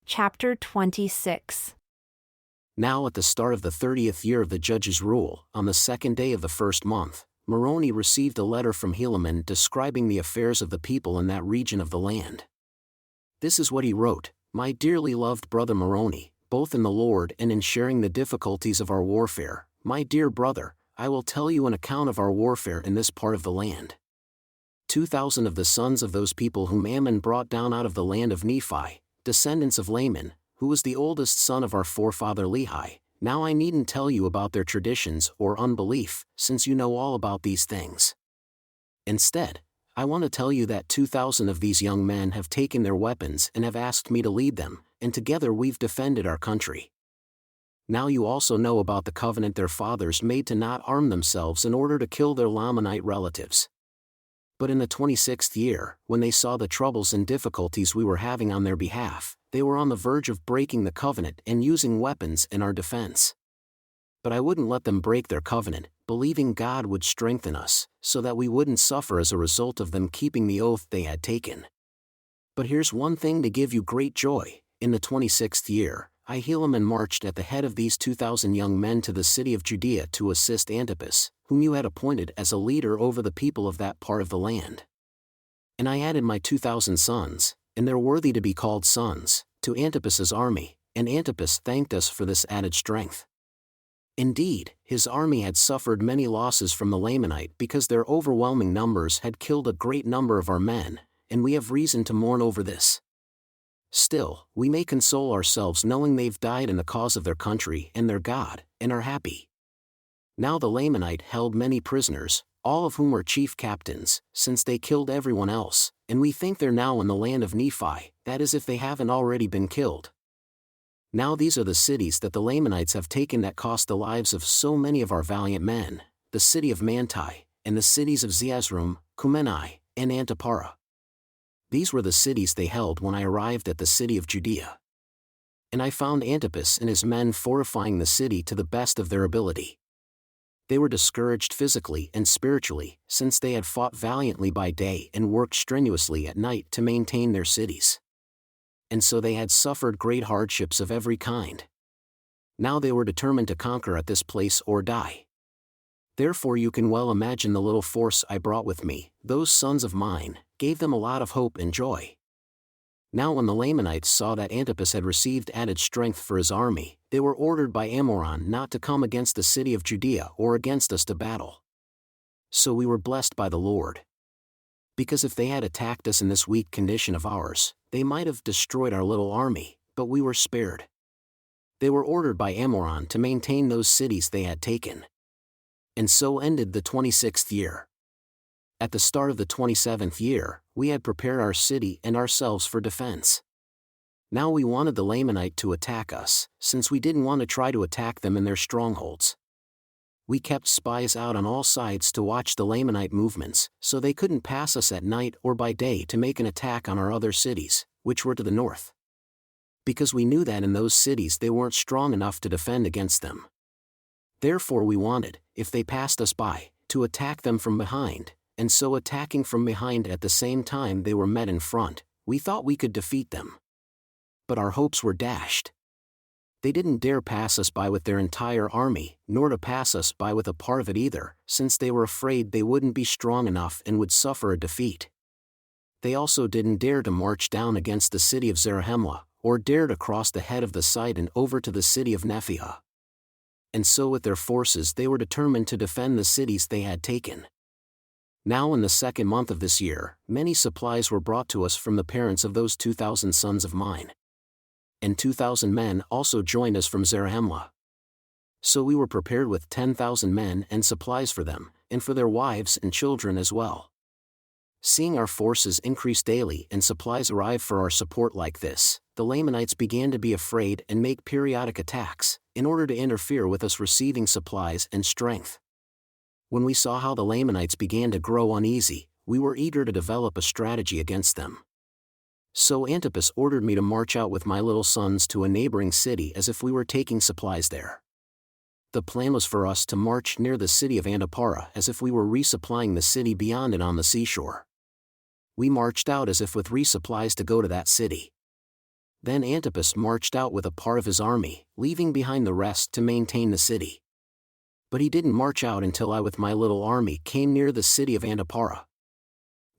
Chapter 26. Now at the start of the 30th year of the judge's rule, on the second day of the first month, Moroni received a letter from Helaman describing the affairs of the people in that region of the land. This is what he wrote: "My dearly loved brother Moroni, both in the Lord and in sharing the difficulties of our warfare, my dear brother, I will tell you an account of our warfare in this part of the land. 2,000 of the sons of those people whom Ammon brought down out of the land of Nephi, descendants of Laman, who was the oldest son of our forefather Lehi. Now I needn't tell you about their traditions or unbelief, since you know all about these things. Instead, I want to tell you that 2,000 of these young men have taken their weapons and have asked me to lead them, and together we've defended our country. Now you also know about the covenant their fathers made to not arm themselves in order to kill their Lamanite relatives. But in the 26th year, when they saw the troubles and difficulties we were having on their behalf, they were on the verge of breaking the covenant and using weapons in our defense. But I wouldn't let them break their covenant, believing God would strengthen us, so that we wouldn't suffer as a result of them keeping the oath they had taken. But here's one thing to give you great joy: in the 26th year, I, Helaman, marched at the head of these 2,000 young men to the city of Judea to assist Antipas, whom you had appointed as a leader over the people of that part of the land. And I added my 2,000 sons, and they're worthy to be called sons, to Antipas's army, and Antipas thanked us for this added strength. Indeed, his army had suffered many losses from the Lamanite because their overwhelming numbers had killed a great number of our men, and we have reason to mourn over this. Still, we may console ourselves knowing they've died in the cause of their country and their God, and are happy. Now the Lamanite held many prisoners, all of whom were chief captains, since they killed everyone else, and we think they're now in the land of Nephi, that is if they haven't already been killed. Now these are the cities that the Lamanites have taken that cost the lives of so many of our valiant men: the city of Manti, and the cities of Zeezrom, Cumenai, and Antipara. These were the cities they held when I arrived at the city of Judea. And I found Antipas and his men fortifying the city to the best of their ability. They were discouraged physically and spiritually, since they had fought valiantly by day and worked strenuously at night to maintain their cities. And so they had suffered great hardships of every kind. Now they were determined to conquer at this place or die. Therefore you can well imagine the little force I brought with me, those sons of mine, gave them a lot of hope and joy. Now when the Lamanites saw that Antipas had received added strength for his army, they were ordered by Amoron not to come against the city of Judea or against us to battle. So we were blessed by the Lord. Because if they had attacked us in this weak condition of ours, they might have destroyed our little army, but we were spared. They were ordered by Amoron to maintain those cities they had taken. And so ended the 26th year. At the start of the 27th year, we had prepared our city and ourselves for defense. Now we wanted the Lamanite to attack us, since we didn't want to try to attack them in their strongholds. We kept spies out on all sides to watch the Lamanite movements, so they couldn't pass us at night or by day to make an attack on our other cities, which were to the north. Because we knew that in those cities they weren't strong enough to defend against them. Therefore we wanted, if they passed us by, to attack them from behind, and so attacking from behind at the same time they were met in front, we thought we could defeat them. But our hopes were dashed. They didn't dare pass us by with their entire army, nor to pass us by with a part of it either, since they were afraid they wouldn't be strong enough and would suffer a defeat. They also didn't dare to march down against the city of Zarahemla, or dare to cross the head of the Sidon over to the city of Nephia. And so with their forces they were determined to defend the cities they had taken. Now in the second month of this year, many supplies were brought to us from the parents of those 2,000 sons of mine. And 2,000 men also joined us from Zarahemla. So we were prepared with 10,000 men and supplies for them, and for their wives and children as well. Seeing our forces increase daily and supplies arrive for our support like this, the Lamanites began to be afraid and make periodic attacks, in order to interfere with us receiving supplies and strength. When we saw how the Lamanites began to grow uneasy, we were eager to develop a strategy against them. So Antipas ordered me to march out with my little sons to a neighboring city as if we were taking supplies there. The plan was for us to march near the city of Antipara as if we were resupplying the city beyond it on the seashore. We marched out as if with resupplies to go to that city. Then Antipas marched out with a part of his army, leaving behind the rest to maintain the city. But he didn't march out until I with my little army came near the city of Antipara.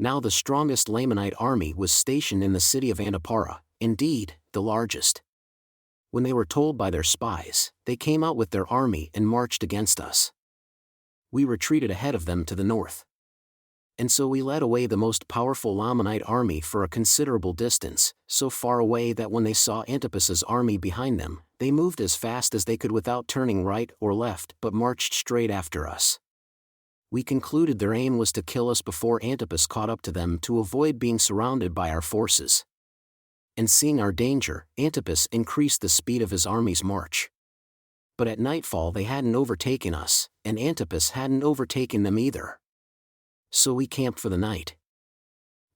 Now the strongest Lamanite army was stationed in the city of Antipara, indeed, the largest. When they were told by their spies, they came out with their army and marched against us. We retreated ahead of them to the north. And so we led away the most powerful Lamanite army for a considerable distance, so far away that when they saw Antipas's army behind them, they moved as fast as they could without turning right or left but marched straight after us. We concluded their aim was to kill us before Antipas caught up to them to avoid being surrounded by our forces. And seeing our danger, Antipas increased the speed of his army's march. But at nightfall they hadn't overtaken us, and Antipas hadn't overtaken them either. So we camped for the night.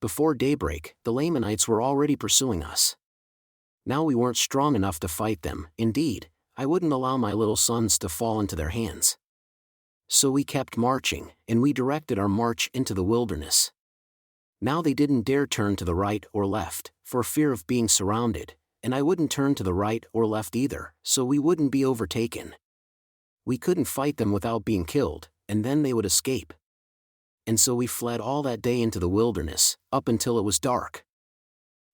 Before daybreak, the Lamanites were already pursuing us. Now we weren't strong enough to fight them, indeed, I wouldn't allow my little sons to fall into their hands. So we kept marching, and we directed our march into the wilderness. Now they didn't dare turn to the right or left, for fear of being surrounded, and I wouldn't turn to the right or left either, so we wouldn't be overtaken. We couldn't fight them without being killed, and then they would escape. And so we fled all that day into the wilderness, up until it was dark.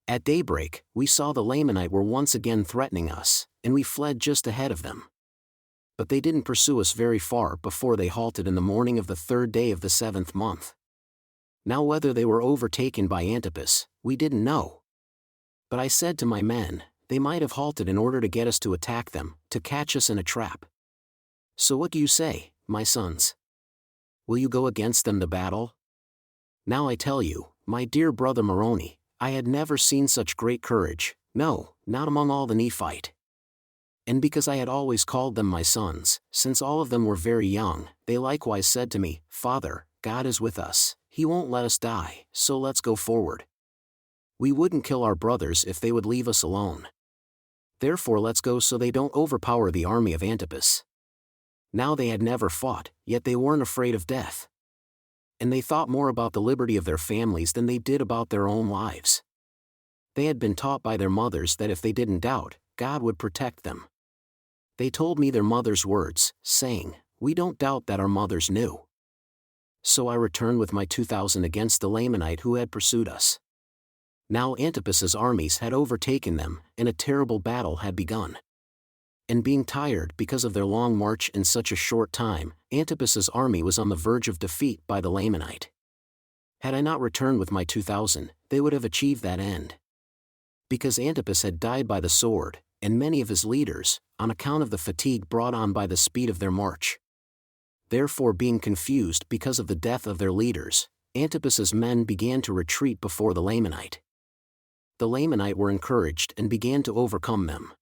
At daybreak, we saw the Lamanite were once again threatening us, and we fled just ahead of them. But they didn't pursue us very far before they halted in the morning of the 3rd day of the 7th month. Now whether they were overtaken by Antipas, we didn't know. But I said to my men, they might have halted in order to get us to attack them, to catch us in a trap. So what do you say, my sons? Will you go against them to battle? Now I tell you, my dear brother Moroni, I had never seen such great courage, no, not among all the Nephite. And because I had always called them my sons, since all of them were very young, they likewise said to me, Father, God is with us, He won't let us die, so let's go forward. We wouldn't kill our brothers if they would leave us alone. Therefore let's go so they don't overpower the army of Antipas. Now they had never fought, yet they weren't afraid of death. And they thought more about the liberty of their families than they did about their own lives. They had been taught by their mothers that if they didn't doubt, God would protect them. They told me their mother's words, saying, We don't doubt that our mothers knew. So I returned with my 2,000 against the Lamanite who had pursued us. Now Antipas's armies had overtaken them, and a terrible battle had begun. And being tired because of their long march in such a short time, Antipas's army was on the verge of defeat by the Lamanite. Had I not returned with my 2,000, they would have achieved that end. Because Antipas had died by the sword, and many of his leaders, on account of the fatigue brought on by the speed of their march. Therefore being confused because of the death of their leaders, Antipas's men began to retreat before the Lamanite. The Lamanite were encouraged and began to overcome them.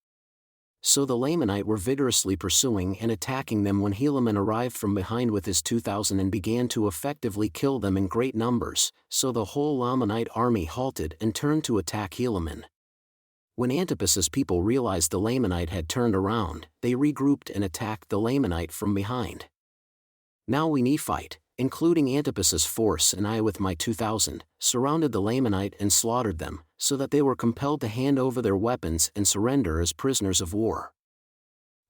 So the Lamanite were vigorously pursuing and attacking them when Helaman arrived from behind with his 2,000 and began to effectively kill them in great numbers, so the whole Lamanite army halted and turned to attack Helaman. When Antipas's people realized the Lamanite had turned around, they regrouped and attacked the Lamanite from behind. Now we Nephite, including Antipas's force and I with my 2,000, surrounded the Lamanite and slaughtered them, so that they were compelled to hand over their weapons and surrender as prisoners of war.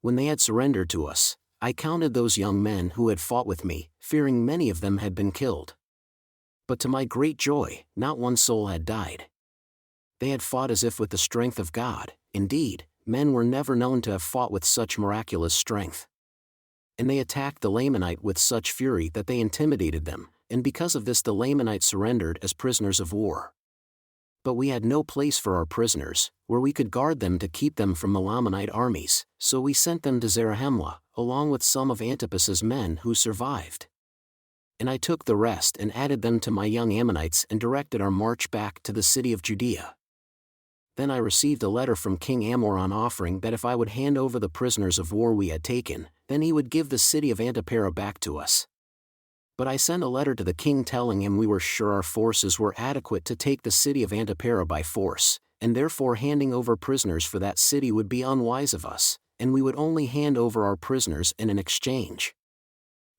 When they had surrendered to us, I counted those young men who had fought with me, fearing many of them had been killed. But to my great joy, not one soul had died. They had fought as if with the strength of God, indeed, men were never known to have fought with such miraculous strength. And they attacked the Lamanite with such fury that they intimidated them, and because of this the Lamanite surrendered as prisoners of war. But we had no place for our prisoners, where we could guard them to keep them from the Lamanite armies, so we sent them to Zarahemla, along with some of Antipas's men who survived. And I took the rest and added them to my young Ammonites and directed our march back to the city of Judea. Then I received a letter from King Amoron offering that if I would hand over the prisoners of war we had taken, then he would give the city of Antipara back to us. But I sent a letter to the king telling him we were sure our forces were adequate to take the city of Antipara by force, and therefore handing over prisoners for that city would be unwise of us, and we would only hand over our prisoners in an exchange.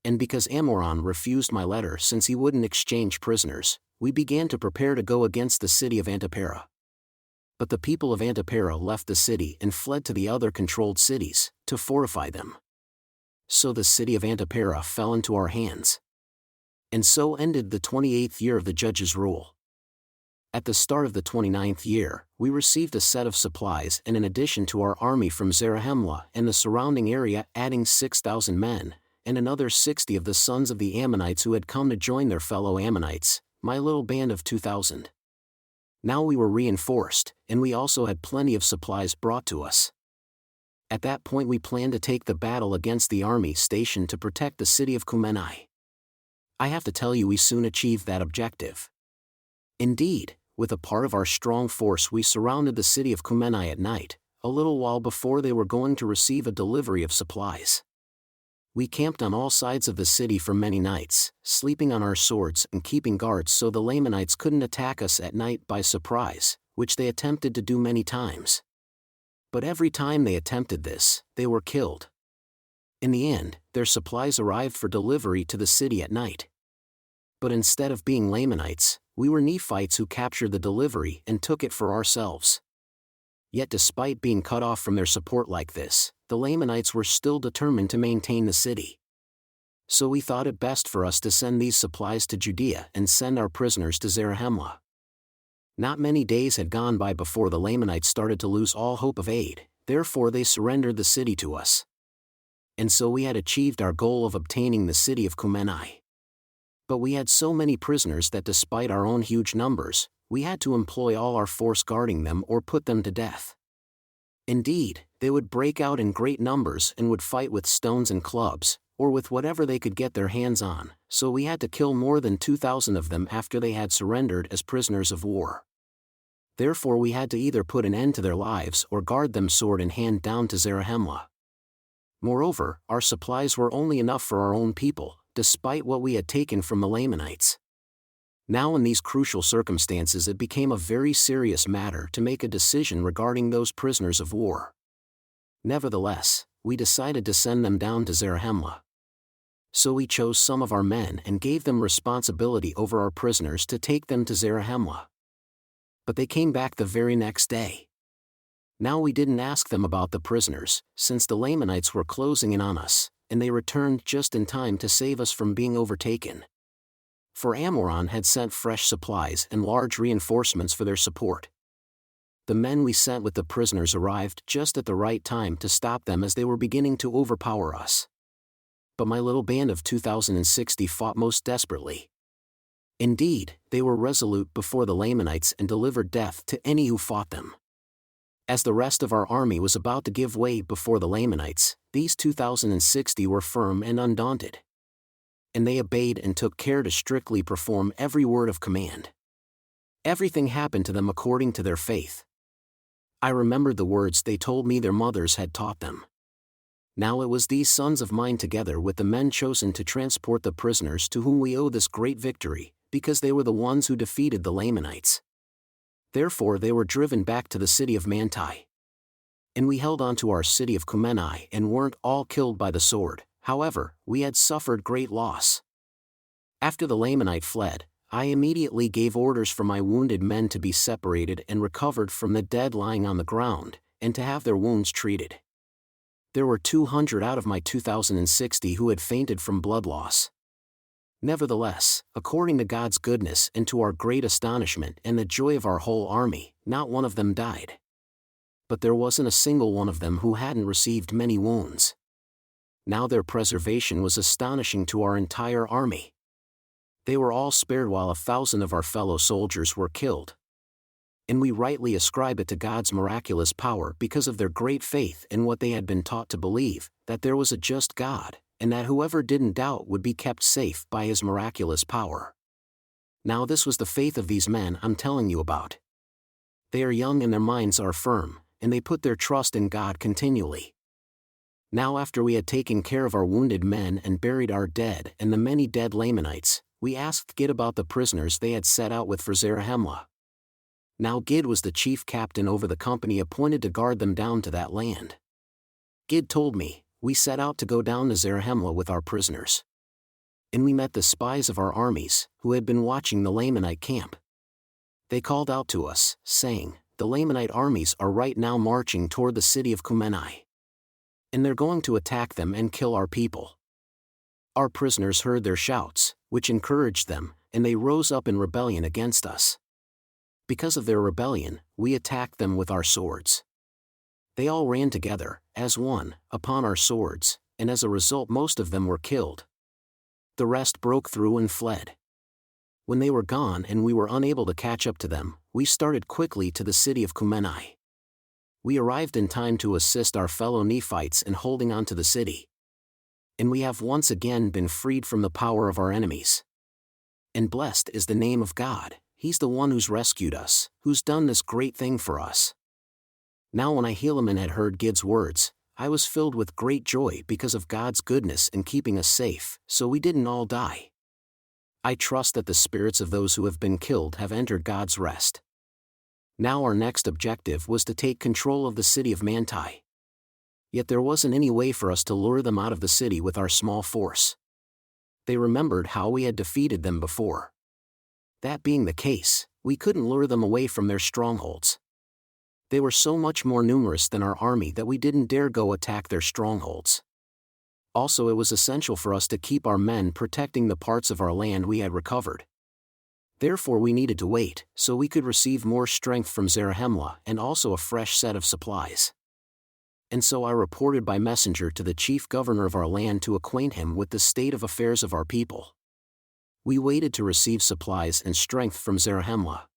And because Amoron refused my letter since he wouldn't exchange prisoners, we began to prepare to go against the city of Antipara. But the people of Antipara left the city and fled to the other controlled cities, to fortify them. So the city of Antipara fell into our hands. And so ended the 28th year of the judge's rule. At the start of the 29th year, we received a set of supplies and an addition to our army from Zarahemla and the surrounding area, adding 6,000 men, and another 60 of the sons of the Ammonites who had come to join their fellow Ammonites, my little band of 2,000. Now we were reinforced, and we also had plenty of supplies brought to us. At that point we planned to take the battle against the army stationed to protect the city of Kumenai. I have to tell you, we soon achieved that objective. Indeed, with a part of our strong force we surrounded the city of Kumenai at night, a little while before they were going to receive a delivery of supplies. We camped on all sides of the city for many nights, sleeping on our swords and keeping guards so the Lamanites couldn't attack us at night by surprise, which they attempted to do many times. But every time they attempted this, they were killed. In the end, their supplies arrived for delivery to the city at night. But instead of being Lamanites, we were Nephites who captured the delivery and took it for ourselves. Yet despite being cut off from their support like this, the Lamanites were still determined to maintain the city. So we thought it best for us to send these supplies to Judea and send our prisoners to Zarahemla. Not many days had gone by before the Lamanites started to lose all hope of aid, therefore they surrendered the city to us. And so we had achieved our goal of obtaining the city of Kumenai. But we had so many prisoners that despite our own huge numbers, we had to employ all our force guarding them or put them to death. Indeed, they would break out in great numbers and would fight with stones and clubs, or with whatever they could get their hands on, so we had to kill more than 2,000 of them after they had surrendered as prisoners of war. Therefore we had to either put an end to their lives or guard them sword in hand down to Zarahemla. Moreover, our supplies were only enough for our own people, despite what we had taken from the Lamanites. Now in these crucial circumstances it became a very serious matter to make a decision regarding those prisoners of war. Nevertheless, we decided to send them down to Zarahemla. So we chose some of our men and gave them responsibility over our prisoners to take them to Zarahemla. But they came back the very next day. Now we didn't ask them about the prisoners, since the Lamanites were closing in on us, and they returned just in time to save us from being overtaken. For Amoron had sent fresh supplies and large reinforcements for their support. The men we sent with the prisoners arrived just at the right time to stop them as they were beginning to overpower us. But my little band of 2,060 fought most desperately. Indeed, they were resolute before the Lamanites and delivered death to any who fought them. As the rest of our army was about to give way before the Lamanites, these 2,060 were firm and undaunted. And they obeyed and took care to strictly perform every word of command. Everything happened to them according to their faith. I remembered the words they told me their mothers had taught them. Now it was these sons of mine together with the men chosen to transport the prisoners to whom we owe this great victory, because they were the ones who defeated the Lamanites. Therefore they were driven back to the city of Manti. And we held on to our city of Kumenai and weren't all killed by the sword. However, we had suffered great loss. After the Lamanite fled, I immediately gave orders for my wounded men to be separated and recovered from the dead lying on the ground, and to have their wounds treated. There were 200 out of my 2,060 who had fainted from blood loss. Nevertheless, according to God's goodness and to our great astonishment and the joy of our whole army, not one of them died. But there wasn't a single one of them who hadn't received many wounds. Now their preservation was astonishing to our entire army. They were all spared while 1,000 of our fellow soldiers were killed. And we rightly ascribe it to God's miraculous power because of their great faith in what they had been taught to believe, that there was a just God, and that whoever didn't doubt would be kept safe by His miraculous power. Now this was the faith of these men I'm telling you about. They are young and their minds are firm, and they put their trust in God continually. Now after we had taken care of our wounded men and buried our dead and the many dead Lamanites, we asked Gid about the prisoners they had set out with for Zarahemla. Now Gid was the chief captain over the company appointed to guard them down to that land. Gid told me, we set out to go down to Zarahemla with our prisoners. And we met the spies of our armies, who had been watching the Lamanite camp. They called out to us, saying, the Lamanite armies are right now marching toward the city of Kumeni. And they're going to attack them and kill our people." Our prisoners heard their shouts, which encouraged them, and they rose up in rebellion against us. Because of their rebellion, we attacked them with our swords. They all ran together, as one, upon our swords, and as a result most of them were killed. The rest broke through and fled. When they were gone and we were unable to catch up to them, we started quickly to the city of Kumeni. We arrived in time to assist our fellow Nephites in holding on to the city. And we have once again been freed from the power of our enemies. And blessed is the name of God, He's the one who's rescued us, who's done this great thing for us. Now when Helaman had heard Gid's words, I was filled with great joy because of God's goodness in keeping us safe, so we didn't all die. I trust that the spirits of those who have been killed have entered God's rest. Now our next objective was to take control of the city of Manti. Yet there wasn't any way for us to lure them out of the city with our small force. They remembered how we had defeated them before. That being the case, we couldn't lure them away from their strongholds. They were so much more numerous than our army that we didn't dare go attack their strongholds. Also, it was essential for us to keep our men protecting the parts of our land we had recovered. Therefore we needed to wait, so we could receive more strength from Zarahemla and also a fresh set of supplies. And so I reported by messenger to the chief governor of our land to acquaint him with the state of affairs of our people. We waited to receive supplies and strength from Zarahemla.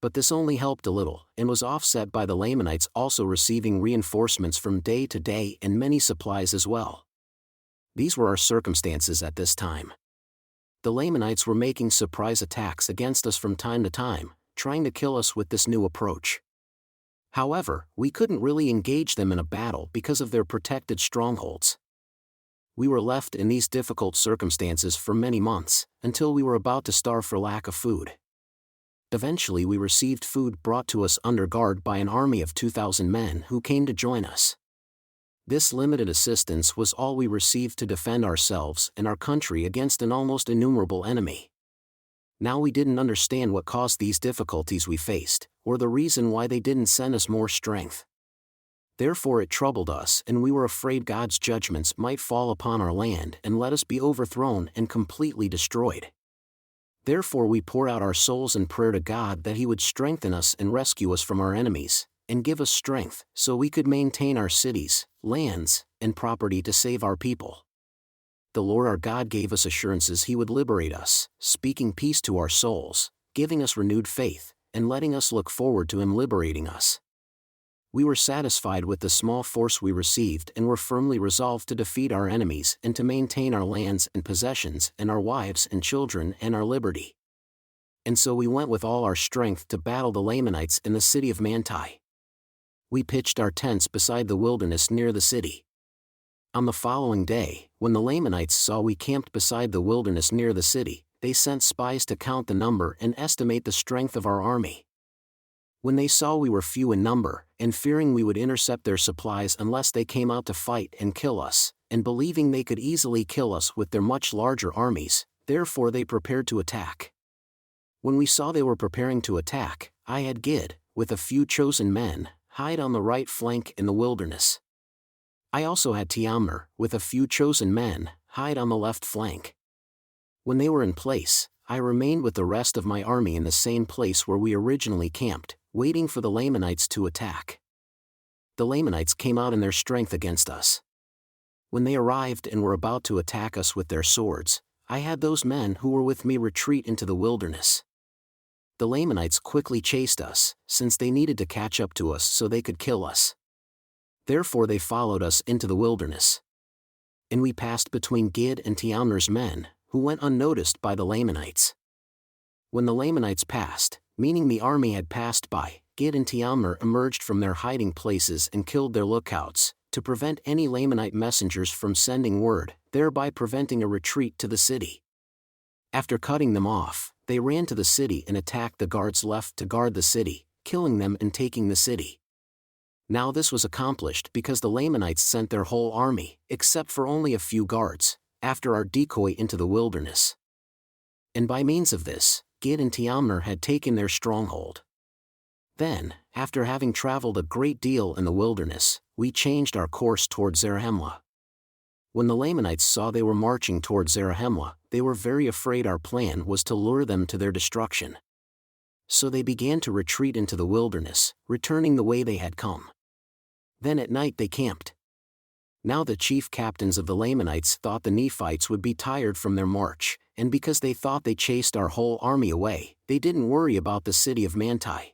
But this only helped a little, and was offset by the Lamanites also receiving reinforcements from day to day and many supplies as well. These were our circumstances at this time. The Lamanites were making surprise attacks against us from time to time, trying to kill us with this new approach. However, we couldn't really engage them in a battle because of their protected strongholds. We were left in these difficult circumstances for many months, until we were about to starve for lack of food. Eventually we received food brought to us under guard by an army of 2,000 men who came to join us. This limited assistance was all we received to defend ourselves and our country against an almost innumerable enemy. Now we didn't understand what caused these difficulties we faced, or the reason why they didn't send us more strength. Therefore it troubled us and we were afraid God's judgments might fall upon our land and let us be overthrown and completely destroyed. Therefore we poured out our souls in prayer to God that He would strengthen us and rescue us from our enemies, and give us strength so we could maintain our cities, lands, and property to save our people. The Lord our God gave us assurances He would liberate us, speaking peace to our souls, giving us renewed faith, and letting us look forward to Him liberating us. We were satisfied with the small force we received and were firmly resolved to defeat our enemies and to maintain our lands and possessions and our wives and children and our liberty. And so we went with all our strength to battle the Lamanites in the city of Manti. We pitched our tents beside the wilderness near the city. On the following day, when the Lamanites saw we camped beside the wilderness near the city, they sent spies to count the number and estimate the strength of our army. When they saw we were few in number, and fearing we would intercept their supplies unless they came out to fight and kill us, and believing they could easily kill us with their much larger armies, therefore they prepared to attack. When we saw they were preparing to attack, I had Gid, with a few chosen men, hide on the right flank in the wilderness. I also had Tiamner, with a few chosen men, hide on the left flank. When they were in place, I remained with the rest of my army in the same place where we originally camped, waiting for the Lamanites to attack. The Lamanites came out in their strength against us. When they arrived and were about to attack us with their swords, I had those men who were with me retreat into the wilderness. The Lamanites quickly chased us, since they needed to catch up to us so they could kill us. Therefore they followed us into the wilderness. And we passed between Gid and Tiamner's men, who went unnoticed by the Lamanites. When the Lamanites passed, meaning the army had passed by, Gid and Tiamner emerged from their hiding places and killed their lookouts, to prevent any Lamanite messengers from sending word, thereby preventing a retreat to the city. After cutting them off, they ran to the city and attacked the guards left to guard the city, killing them and taking the city. Now this was accomplished because the Lamanites sent their whole army, except for only a few guards, after our decoy into the wilderness. And by means of this, Gid and Tiamner had taken their stronghold. Then, after having traveled a great deal in the wilderness, we changed our course toward Zarahemla. When the Lamanites saw they were marching toward Zarahemla, they were very afraid our plan was to lure them to their destruction. So they began to retreat into the wilderness, returning the way they had come. Then at night they camped. Now the chief captains of the Lamanites thought the Nephites would be tired from their march, and because they thought they chased our whole army away, they didn't worry about the city of Manti.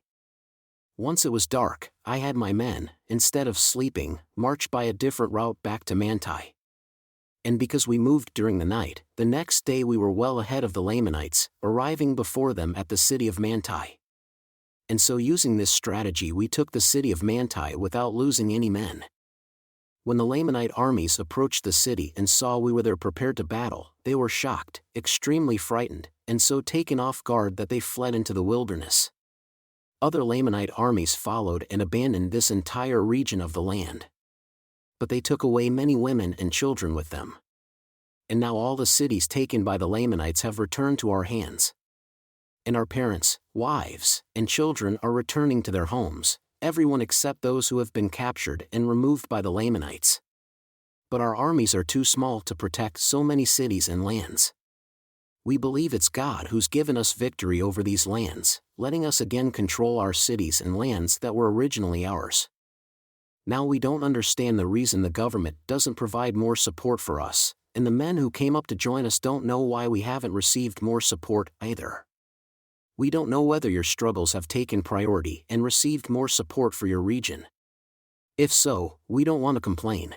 Once it was dark, I had my men, instead of sleeping, march by a different route back to Manti. And because we moved during the night, the next day we were well ahead of the Lamanites, arriving before them at the city of Manti. And so using this strategy we took the city of Manti without losing any men. When the Lamanite armies approached the city and saw we were there prepared to battle, they were shocked, extremely frightened, and so taken off guard that they fled into the wilderness. Other Lamanite armies followed and abandoned this entire region of the land. But they took away many women and children with them. And now all the cities taken by the Lamanites have returned to our hands. And our parents, wives, and children are returning to their homes, everyone except those who have been captured and removed by the Lamanites. But our armies are too small to protect so many cities and lands. We believe it's God who's given us victory over these lands, letting us again control our cities and lands that were originally ours. Now we don't understand the reason the government doesn't provide more support for us, and the men who came up to join us don't know why we haven't received more support either. We don't know whether your struggles have taken priority and received more support for your region. If so, we don't want to complain.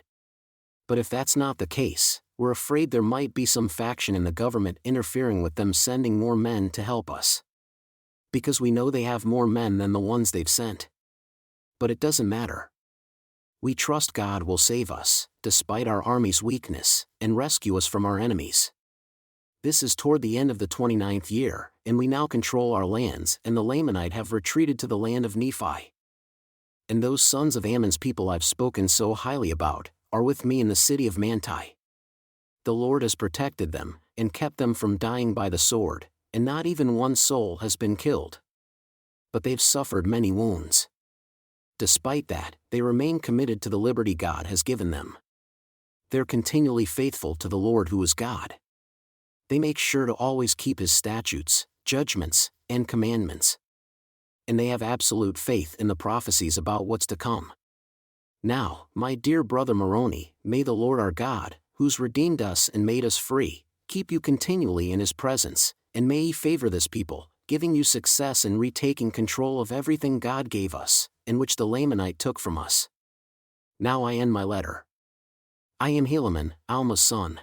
But if that's not the case, we're afraid there might be some faction in the government interfering with them sending more men to help us. Because we know they have more men than the ones they've sent. But it doesn't matter. We trust God will save us, despite our army's weakness, and rescue us from our enemies. This is toward the end of the 29th year, and we now control our lands, and the Lamanite have retreated to the land of Nephi. And those sons of Ammon's people I've spoken so highly about, are with me in the city of Manti. The Lord has protected them, and kept them from dying by the sword, and not even one soul has been killed. But they've suffered many wounds. Despite that, they remain committed to the liberty God has given them. They're continually faithful to the Lord who is God. They make sure to always keep His statutes, judgments, and commandments. And they have absolute faith in the prophecies about what's to come. Now, my dear brother Moroni, may the Lord our God, who's redeemed us and made us free, keep you continually in His presence, and may He favor this people, giving you success in retaking control of everything God gave us, and which the Lamanite took from us. Now I end my letter. I am Helaman, Alma's son.